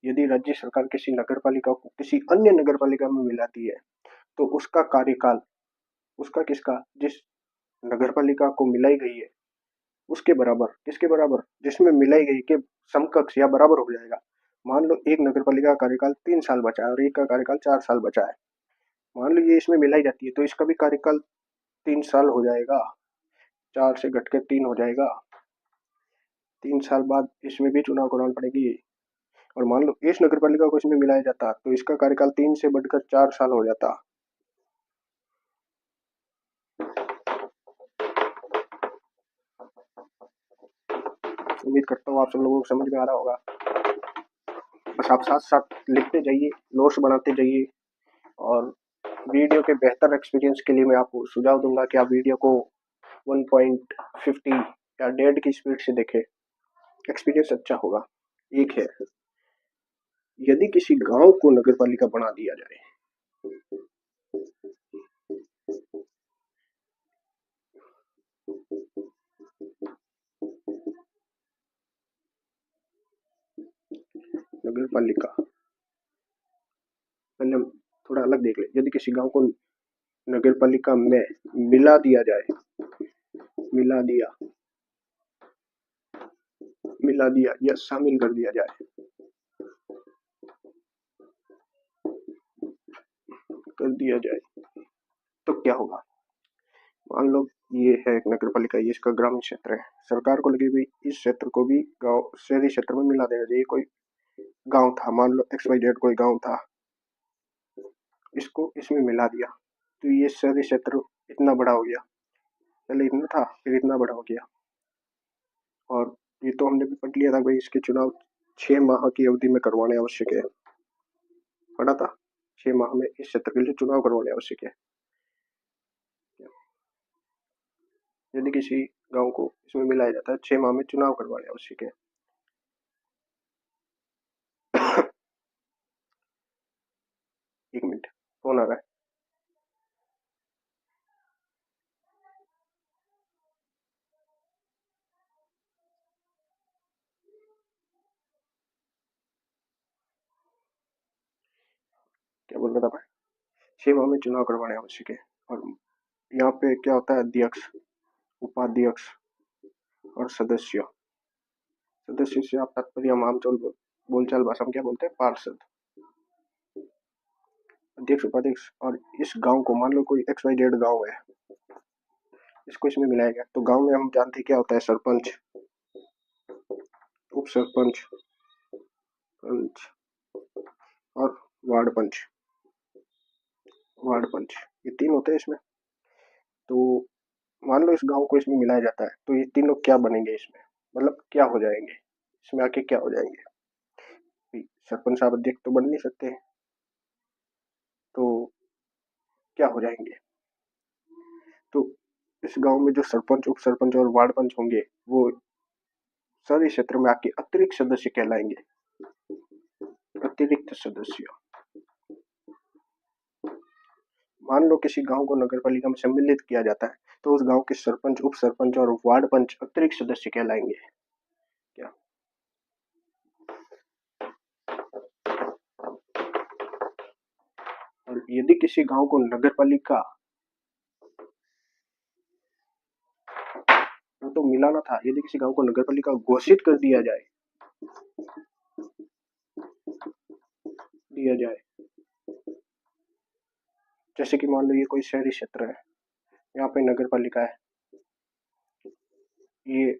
यदि राज्य सरकार किसी नगर पालिका को किसी अन्य नगर पालिका में मिलाती है तो उसका कार्यकाल, उसका किसका, जिस नगर पालिका को मिलाई गई है उसके बराबर, किसके बराबर? जिसमें मिलाई गई के समकक्ष या बराबर हो जाएगा। मान लो एक नगर पालिका का कार्यकाल 3 साल बचा है और एक का कार्यकाल 4 साल बचा है, मान लो ये इसमें मिलाई जाती है तो इसका भी कार्यकाल 3 साल हो जाएगा, 4 से घट के 3 हो जाएगा। 3 साल बाद इसमें भी चुनाव करानी पड़ेगी, और मान लो इस नगर पालिका को इसमें मिलाया जाता तो इसका कार्यकाल 3 से बढ़कर 4 साल हो जाता। उम्मीद करता हूँ आप सब लोगों को समझ में आ रहा होगा। बस आप साथ साथ लिखते जाइए, नोट्स बनाते जाइए, और वीडियो के बेहतर एक्सपीरियंस के लिए मैं आपको सुझाव दूंगा कि आप वीडियो को 1.50 या 1.5 की स्पीड से देखें, एक्सपीरियंस अच्छा होगा। एक है, यदि किसी गांव को नगर पालिका बना दिया जाए, नगर पालिका, पहले हम थोड़ा अलग देख ले, यदि किसी गांव को नगर पालिका में मिला दिया जाए, मिला दिया या शामिल कर दिया जाए, तो क्या होगा? मान लो ये है एक नगर पालिका, ये इसका ग्रामीण क्षेत्र है। सरकार को लगी भाई इस क्षेत्र को भी गांव शहरी क्षेत्र में मिला देना चाहिए। कोई गांव था, मान लो XYZ कोई गांव था, इसको इसमें मिला दिया तो ये शहरी क्षेत्र इतना बड़ा हो गया। पहले इतना था, फिर इतना बड़ा हो गया। और ये तो हमने भी पढ़ लिया था भाई, इसके चुनाव 6 माह की अवधि में करवाने आवश्यक है। पढ़ा था 6 माह में इस क्षेत्र के लिए चुनाव करवाने आवश्यक है। यदि किसी गांव को इसमें मिलाया जाता है 6 माह में चुनाव करवाने आवश्यक है। एक मिनट, फोन आ रहा है। क्या बोल रहा था मैं? 6 माह में चुनाव करवाने आवश्यक है। और यहाँ पे क्या होता है, अध्यक्ष, उपाध्यक्ष और सदस्य। सदस्य से आप तात्पर्य हम आमतौर बोलचाल भाषा में क्या बोलते हैं, पार्षद। अध्यक्ष, उपाध्यक्ष और इस गांव को, मान लो कोई XYZ गांव है, इसको इसमें मिलाया गया तो गांव में हम जानते हैं क्या होता है, सरपंच, उप सरपंच, पंच और वार्ड पंच। वार्ड पंच ये 3 होते हैं इसमें। तो मान लो इस गांव को इसमें मिलाया जाता है तो ये तीनों क्या बनेंगे इसमें, मतलब क्या हो जाएंगे, इसमें आके क्या हो जाएंगे। सरपंच साहब अध्यक्ष तो बन नहीं सकते, तो क्या हो जाएंगे। तो इस गांव में जो सरपंच, उप सरपंच और वार्ड पंच होंगे वो शहरी क्षेत्र में आके अतिरिक्त सदस्य कहलाएंगे। अतिरिक्त सदस्य। मान लो किसी गांव को नगर पालिका में सम्मिलित किया जाता है तो उस गांव के सरपंच, उप सरपंच और वार्ड पंच अतिरिक्त सदस्य कहलाएंगे। क्या? और यदि किसी गांव को नगर पालिका तो मिलाना था, यदि किसी गांव को नगर पालिका घोषित कर दिया जाए, जैसे कि मान लो ये कोई शहरी क्षेत्र है, यहाँ पे नगर पालिका है, ये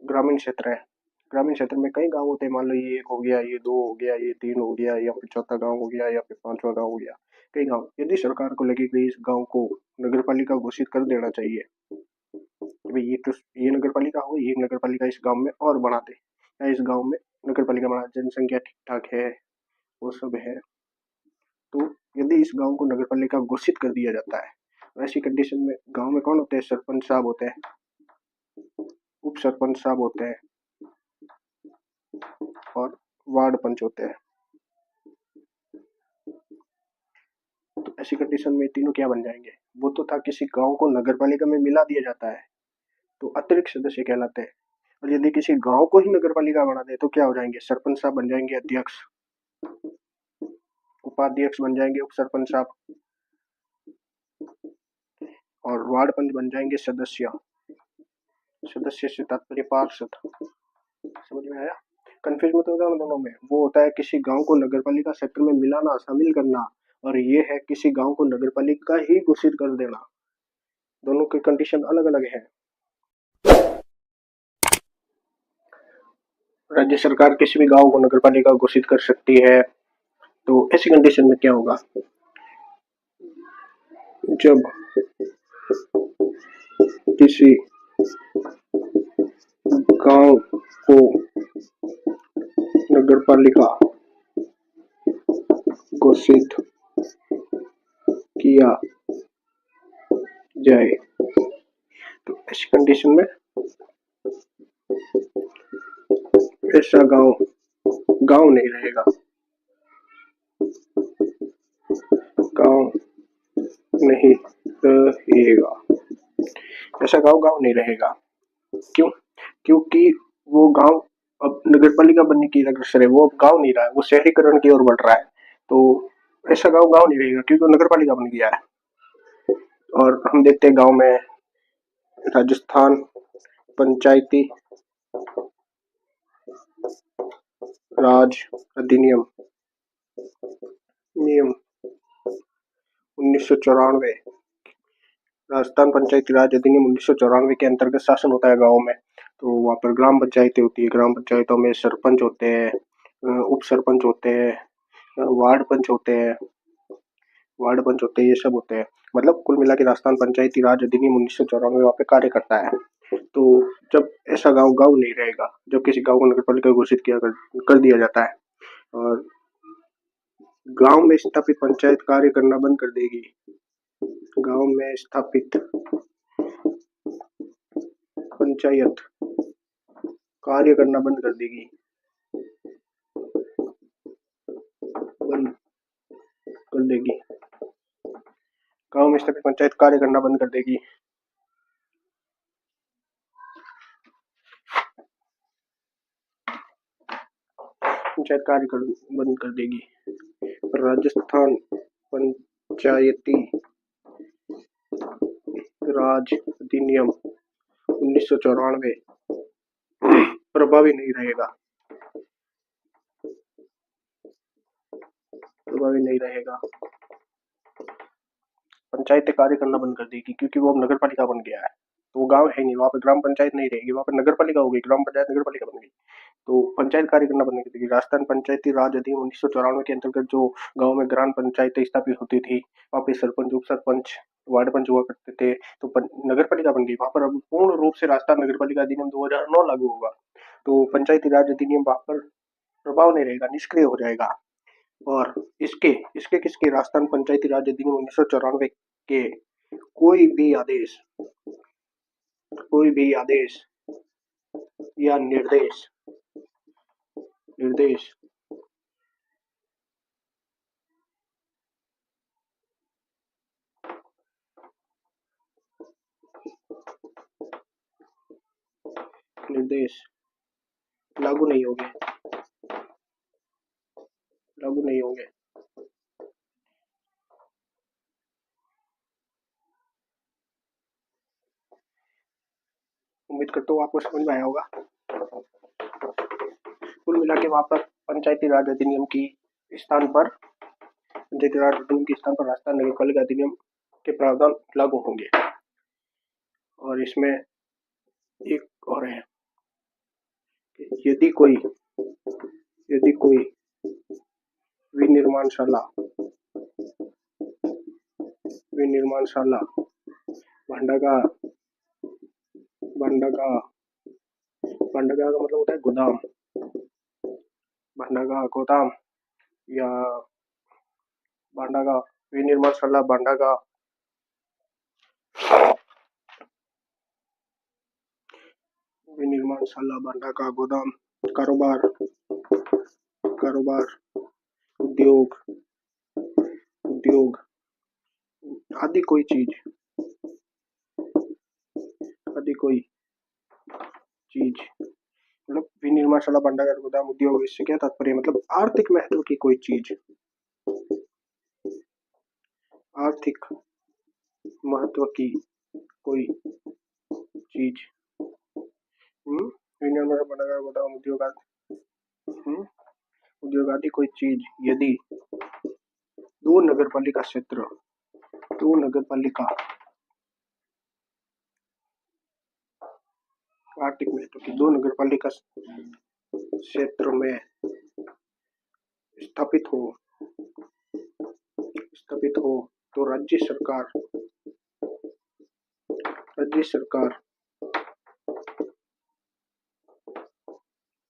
ग्रामीण क्षेत्र है। ग्रामीण क्षेत्र में कई गांव होते हैं, मान लो ये 1 हो गया, ये 2 हो गया, ये 3 हो गया, या फिर चौथा गांव हो गया, या फिर 5वां गांव हो गया। कई गांव, यदि सरकार को लगे कि इस गांव को नगर पालिका घोषित कर देना चाहिए, भाई ये तो ये नगर पालिका हो, ये नगर पालिका इस गांव में और बना दे, या इस गांव में नगर पालिका बना, जनसंख्या ठीक ठाक है, वो सब है, तो यदि इस गांव को नगर पालिका घोषित कर दिया जाता है, वैसी कंडीशन में गांव में कौन होते हैं, सरपंच साहब होते हैं, उप सरपंच साहब होते हैं और वार्ड पंच होते हैं। तो ऐसी कंडीशन में तीनों क्या बन जाएंगे, वो तो था किसी गांव को नगर पालिका में मिला दिया जाता है तो अतिरिक्त सदस्य कहलाते हैं। और यदि किसी गांव को ही नगर पालिका बना दे तो क्या हो जाएंगे, सरपंच साहब बन जाएंगे अध्यक्ष, उपाध्यक्ष बन जाएंगे उप सरपंच साहब और वार्ड पंच बन जाएंगे सदस्य। सदस्य से तात्पर्य पार्षद। समझ में आया? कंफ्यूज मत होगा दोनों में। वो होता है किसी गांव को नगर पालिका क्षेत्र में मिलाना, शामिल करना, और ये है किसी गांव को नगर पालिका ही घोषित कर देना। दोनों की कंडीशन अलग अलग है। राज्य सरकार किसी भी गांव को नगर पालिका घोषित कर सकती है। तो ऐसी कंडीशन में क्या होगा, जब किसी गांव को नगर पालिका घोषित किया जाए तो ऐसी कंडीशन में ऐसा गांव गांव नहीं रहेगा, गांव नहीं रहेगा, ऐसा गांव गांव नहीं रहेगा। क्यों? क्योंकि वो गांव अब नगर पालिका बनने की अग्रसर है, वो अब गांव नहीं रहा है, वो शहरीकरण की ओर बढ़ रहा है। तो ऐसा गांव गांव नहीं रहेगा क्योंकि वो नगर पालिका बन गया है। और हम देखते हैं गांव में राजस्थान पंचायती राज अधिनियम नियम 1994 राजस्थान पंचायती राज अधिनियम 1994 के अंतर्गत शासन होता है गाँव में। तो वहाँ पर ग्राम पंचायतें होती है। ग्राम पंचायतों में सरपंच होते हैं, उप सरपंच होते हैं, वार्ड पंच होते हैं, ये सब होते हैं। मतलब कुल मिला के राजस्थान पंचायती राज अधिनियम 1994 वहाँ पे कार्य करता है। तो जब ऐसा गांव गांव नहीं रहेगा, जब किसी गांव को नगर पालिका घोषित कर दिया जाता है और गांव में स्थापित पंचायत कार्य करना बंद कर देगी। गांव में स्थापित पंचायत कार्य करना बंद कर देगी, गांव में स्थापित पंचायत कार्य करना बंद कर देगी। पंचायत कार्य बंद कर देगी। राजस्थान पंचायती राज अधिनियम 1994 प्रभावी नहीं रहेगा, पंचायतें कार्य करना बंद कर देगी क्योंकि वो अब नगर पालिका बन गया है। तो वो गांव है नहीं, वहां पर ग्राम पंचायत नहीं रहेगी, वहां पर नगर पालिका होगी। ग्राम पंचायत नगर पालिका बन गई तो पंचायत कार्य करना बंद कर देगी। राजस्थान पंचायती राज अधिनियम 1994 के अंतर्गत जो गाँव में ग्राम पंचायतें स्थापित होती थी, वहाँ पे सरपंच, उप सरपंच, वार्ड पंच हुआ करते थे, तो नगर पालिका बन गई। वहां पर अब पूर्ण रूप से राजस्थान नगर पालिका अधिनियम 2009 लागू होगा। तो पंचायती राज अधिनियम वहां पर प्रभाव नहीं रहेगा, निष्क्रिय हो जाएगा। और इसके इसके किसके राजस्थान पंचायती राज अधिनियम 1994 के कोई भी आदेश या निर्देश लागू नहीं होंगे। उम्मीद करता हूँ आपको समझ में आया होगा। कुल मिला के वहां पर पंचायती राज अधिनियम की स्थान पर राजस्थान नगर पालिका अधिनियम के प्रावधान लागू होंगे। और इसमें एक और है, यदि कोई विनिर्माणशाला भांडागार का मतलब होता है गोदाम, गोदाम या भांडागार, विनिर्माणशाला भांडागार, गोदाम, कारोबार, उद्योग आदि कोई चीज मतलब विनिर्माणशाला, भांडागार, गोदाम, उद्योग, इससे क्या तात्पर्य, मतलब आर्थिक महत्व की कोई चीज, विनिर्माण, भांडागार, गोदाम, उद्योग आदि कोई चीज यदि दो नगर पालिका आर्थिक महत्व की दो नगर पालिका क्षेत्र में स्थापित हो तो राज्य सरकार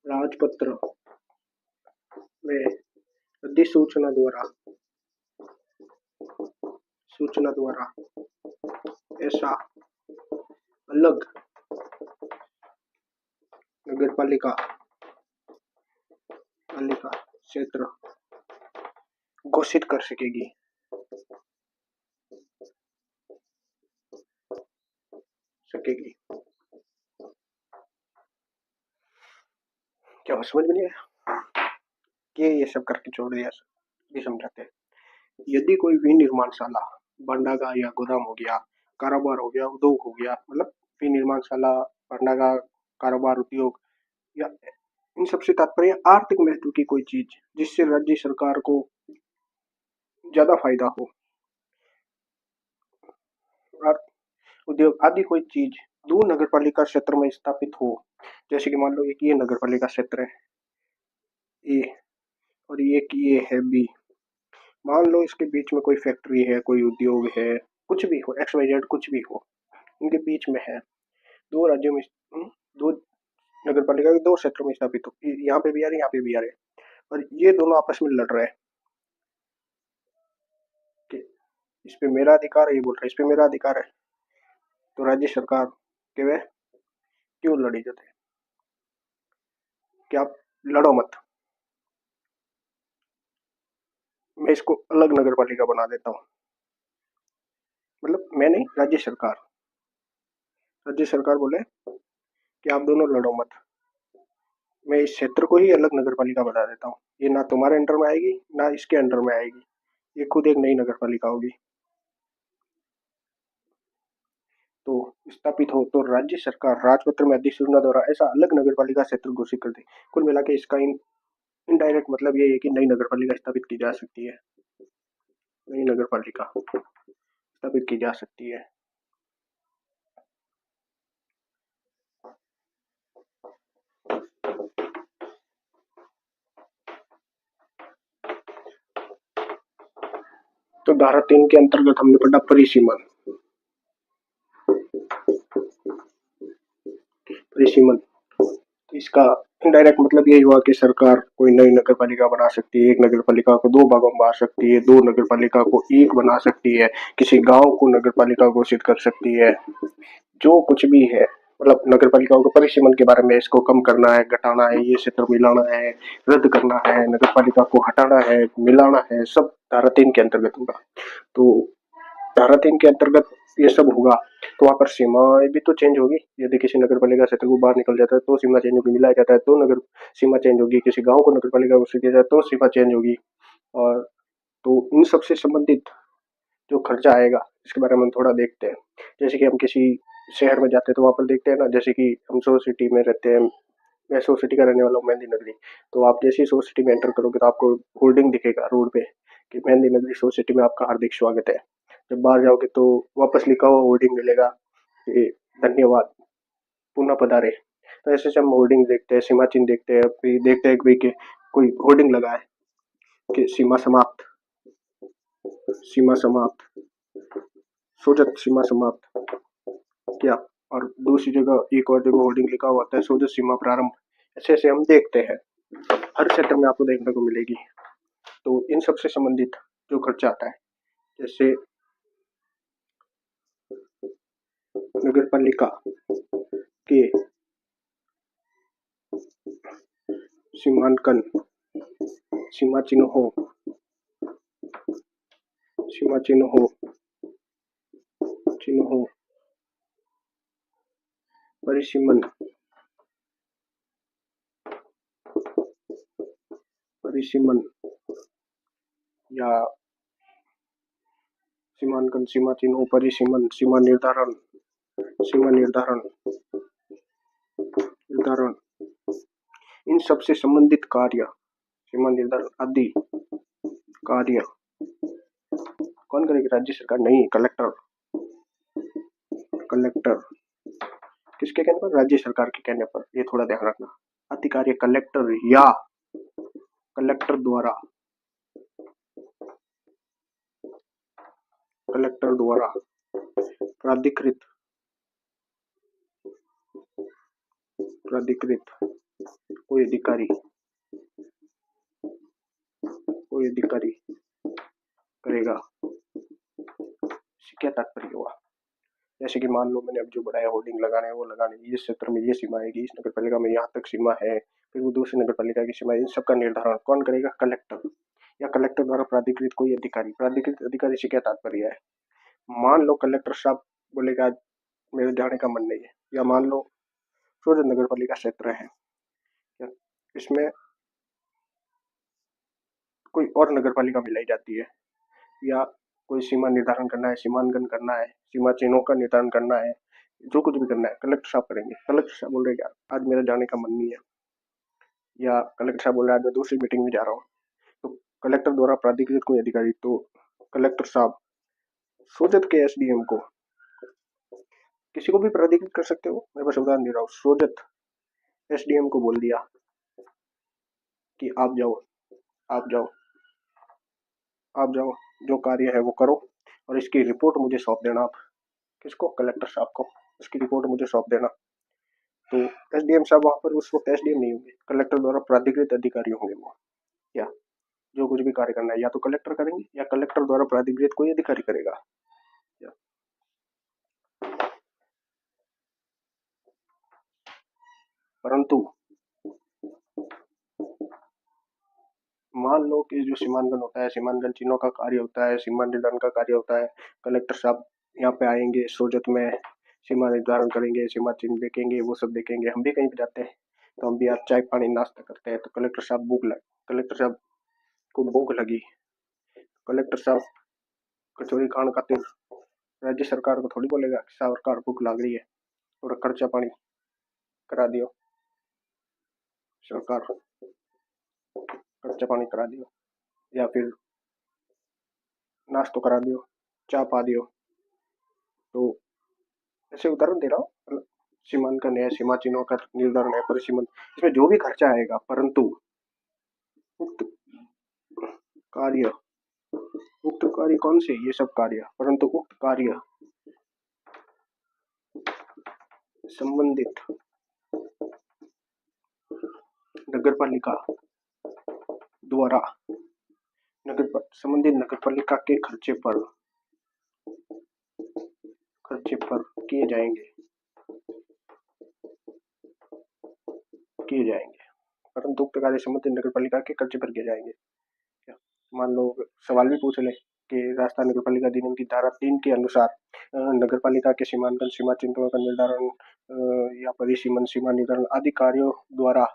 राजपत्र में अधिसूचना द्वारा ऐसा अलग नगर पालिका क्षेत्र घोषित कर सकेगी। क्या समझ में नहीं आया कि ये सब करके छोड़ दिया, भी समझाते हैं। यदि कोई विनिर्माणशाला, भांडागार या गोदाम हो गया, कारोबार हो गया, उद्योग हो गया, मतलब विनिर्माणशाला, भांडागार, कारोबार, उद्योग, या इन सबसे तात्पर्य आर्थिक महत्व की कोई चीज जिससे राज्य सरकार को ज्यादा फायदा हो, उद्योग आदि कोई चीज दूर नगर पालिका क्षेत्र में स्थापित हो, जैसे कि मान लो एक ये नगर पालिका क्षेत्र है ए और एक ये है बी, मान लो इसके बीच में कोई फैक्ट्री है, कोई उद्योग है, कुछ भी हो, एक्स वाई जेड कुछ भी हो, इनके बीच में है, दो राज्यों में दो नगर पालिका के दो क्षेत्रों में स्थापित हो, यहाँ पे भी आ रहे यहाँ पे भी आ रहे, और ये दोनों आपस में लड़ रहे हैं कि इस पे मेरा अधिकार है, ये बोल रहा है इस पे मेरा अधिकार है, तो राज्य सरकार के वे क्यों लड़ी जाते हैं कि आप लड़ो मत, मैं इसको अलग नगर पालिका बना देता हूँ, मतलब मैं नहीं, राज्य सरकार बोले कि आप दोनों लड़ो मत, मैं इस क्षेत्र को ही अलग नगर पालिका बना देता हूँ, ये ना तुम्हारे अंडर में आएगी ना इसके अंडर में आएगी, ये खुद एक नई नगर पालिका होगी। तो स्थापित हो तो राज्य सरकार राजपत्र में अधिसूचना द्वारा ऐसा अलग नगर पालिका क्षेत्र घोषित कर दे। कुल मिला के इसका इनडायरेक्ट मतलब ये है कि नई नगर पालिका स्थापित की जा सकती है, नई नगर पालिका स्थापित की जा सकती है। तो धारा 3 के अंतर्गत हमने पढ़ा परिसीमन, परिसीमन इसका इनडायरेक्ट मतलब यही हुआ कि सरकार कोई नई नगर पालिका बना सकती है, एक नगर पालिका को दो भागों में बांट सकती है, दो नगर पालिका को एक बना सकती है, किसी गांव को नगर पालिका घोषित कर सकती है, जो कुछ भी है, मतलब नगर पालिकाओं के परिसीमन के बारे में, इसको कम करना है, घटाना है, ये क्षेत्र मिलाना है, रद्द करना है, नगर पालिका को हटाना है, मिलाना है, सब धारा 3 के अंतर्गत होगा। तो धारा 3 के अंतर्गत ये सब होगा तो वहां पर सीमाएं भी तो चेंज होगी, यदि किसी नगर पालिका क्षेत्र को बाहर निकल जाता है तो सीमा चेंज होगी, मिलाया जाता है तो नगर सीमा चेंज होगी, किसी गांव को नगर पालिका घोषित किया जाए तो सीमा चेंज होगी। और तो इन सबसे संबंधित जो खर्चा आएगा इसके बारे में हम थोड़ा देखते हैं। जैसे कि हम किसी शहर में जाते हैं तो वहां पर देखते हैं ना, जैसे कि हम सो सिटी में रहते हैं, मैं सो सिटी का रहने वाला हूँ, मेहंदी नगरी, तो आप जैसे ही सो सिटी में एंटर करोगे तो आपको होर्डिंग दिखेगा रोड पे कि मेहंदी नगरी सो सिटी में आपका हार्दिक स्वागत है। जब बाहर जाओगे तो वापस लिखा हुआ होर्डिंग मिलेगा कि धन्यवाद, पुनः पधारे। तो ऐसे हम होर्डिंग देखते हैं, सीमा चिन्ह देखते हैं, फिर देखते हैं कि कोई होर्डिंग लगा है कि सीमा समाप्त, सीमा समाप्त, सोजत सीमा समाप्त क्या, और दूसरी जगह एक और जगह होर्डिंग लिखा हुआ होता है सोजत सीमा प्रारंभ। ऐसे ऐसे हम देखते हैं, हर क्षेत्र में आपको देखने को मिलेगी। तो इन सबसे संबंधित जो खर्चा आता है, जैसे नगर पालिका के सीमांकन, सीमा चिन्हों, सीमा चिन्हों, चिन्हों, परिसीमन, परिसीमन या सीमांकन, सीमा चिन्हों, परिसीमन, सीमा निर्धारण, सीमा निर्धारण, निर्धारण, इन सबसे संबंधित कार्य, सीमा निर्धारण आदि कार्य कौन करेगी? राज्य सरकार नहीं, कलेक्टर, कलेक्टर किसके कहने पर? राज्य सरकार के कहने पर, ये थोड़ा ध्यान रखना। आदि कार्य कलेक्टर या कलेक्टर द्वारा, कलेक्टर द्वारा प्राधिकृत, प्राधिकृत कोई अधिकारी, कोई अधिकारी करेगा। क्या तात्पर्य हुआ? जैसे कि मान लो मैंने अब जो बढ़ाया होर्डिंग लगाने है वो लगाने, इस क्षेत्र में ये सीमा आएगी, इस नगर पालिका में यहाँ तक सीमा है, फिर वो दूसरी नगर पालिका की सीमा, इन सबका निर्धारण कौन करेगा? कलेक्टर या कलेक्टर द्वारा प्राधिकृत कोई अधिकारी। प्राधिकृत अधिकारी से क्या तात्पर्य है? मान लो कलेक्टर साहब बोलेगा आज मेरे जाने का मन नहीं है, या मान लो सूरत नगर पालिका क्षेत्र है, इसमें कोई और नगर पालिका मिलाई जाती है, या कोई सीमा निर्धारण करना है, सीमांकन करना है, सीमा चिन्हों का निर्धारण करना है, जो कुछ भी करना है कलेक्टर साहब करेंगे। कलेक्टर साहब बोल रहे यार आज मेरा जाने का मन नहीं है, या कलेक्टर साहब बोल रहे आज मैं दूसरी मीटिंग में जा रहा हूँ, तो कलेक्टर द्वारा प्राधिकृत कोई अधिकारी, तो कलेक्टर साहब सोजत के एसडीएम को किसी को भी प्राधिकृत कर सकते हो। मैं बस उदाहरण दे रहा हूँ। सोजत एसडीएम को बोल दिया कि आप जाओ, आप जाओ, आप जाओ, जो कार्य है वो करो और इसकी रिपोर्ट मुझे सौंप देना। आप किसको? कलेक्टर साहब को। इसकी रिपोर्ट मुझे सौंप देना। तो एसडीएम साहब वहां पर उस वक्त एसडीएम नहीं होंगे, कलेक्टर द्वारा प्राधिकृत अधिकारी होंगे वो। या जो कुछ भी कार्य करना है या तो कलेक्टर करेंगे या कलेक्टर द्वारा प्राधिकृत कोई अधिकारी करेगा। या परंतु मान लो कि जो सीमांकन होता है, सीमांकन चिन्हों का कार्य होता है, सीमा निर्धारण का कार्य होता है, कलेक्टर साहब यहाँ पे आएंगे, सोजत में सीमा निर्धारण करेंगे, सीमा चिन्ह देखेंगे, वो सब देखेंगे। हम भी कहीं पे जाते हैं तो हम भी यार चाय पानी नाश्ता करते हैं, तो कलेक्टर साहब कलेक्टर साहब को भूख लगी, कलेक्टर साहब कचौरी खान खातिर राज्य सरकार को थोड़ी बोलेगा कि सरकार भूख लग रही है, थोड़ा खर्चा पानी करा दियो, सरकार खर्चा पानी करा दियो, या फिर नाश्तो करा दियो, चाय पा दियो। तो ऐसे उदाहरण दे रहा हूँ। मतलब सीमांकन है, सीमा चिन्हों का निर्धारण है, परिसीमन, इसमें जो भी खर्चा आएगा, परंतु उक्त कार्य, उक्त कार्य कौन से? ये सब कार्य, परंतु उक्त कार्य संबंधित नगर पालिका द्वारा संबंधित नगर पालिका के खर्चे पर किए जाएंगे, परंतु उक्त कार्य संबंधित नगर पालिका के खर्चे पर किए जाएंगे। मान लो सवाल भी पूछ ले कि राजस्थान नगर पालिका अधिनियम की धारा 3 के अनुसार नगर पालिका के सीमांकन, सीमा चिन्हों का निर्धारण या परिसीमन, सीमा निर्धारण आदि कार्यों द्वारा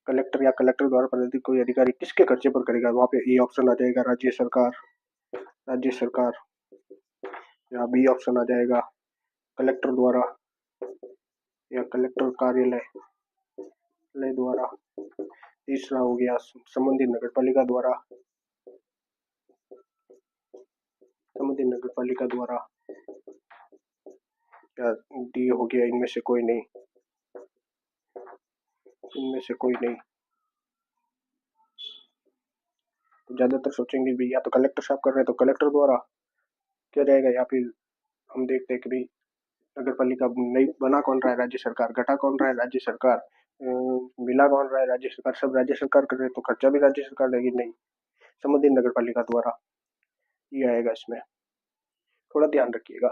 कलेक्टर या कलेक्टर द्वारा प्रदत्त कोई अधिकारी किसके खर्चे पर करेगा? वहां पे ए ऑप्शन आ जाएगा राज्य सरकार, राज्य सरकार, या बी ऑप्शन आ जाएगा कलेक्टर द्वारा या कलेक्टर कार्यालय द्वारा। तीसरा हो गया संबंधित नगर पालिका द्वारा, संबंधित नगर पालिका द्वारा, या डी हो गया इनमें से कोई नहीं, इनमें से कोई नहीं। तो ज्यादातर सोचेंगे भी या तो कलेक्टर साहब कर रहे हैं तो कलेक्टर द्वारा किया जाएगा, या फिर हम देखते हैं कि भी नगर पालिका नहीं बना कौन रहा है? राज्य सरकार। घटा कौन रहा है? राज्य सरकार। मिला कौन रहा है? राज्य सरकार। सब राज्य सरकार कर रहे हैं तो खर्चा भी राज्य सरकार देगी। नहीं, संबंधित नगर पालिका द्वारा ये आएगा। इसमें थोड़ा ध्यान रखिएगा।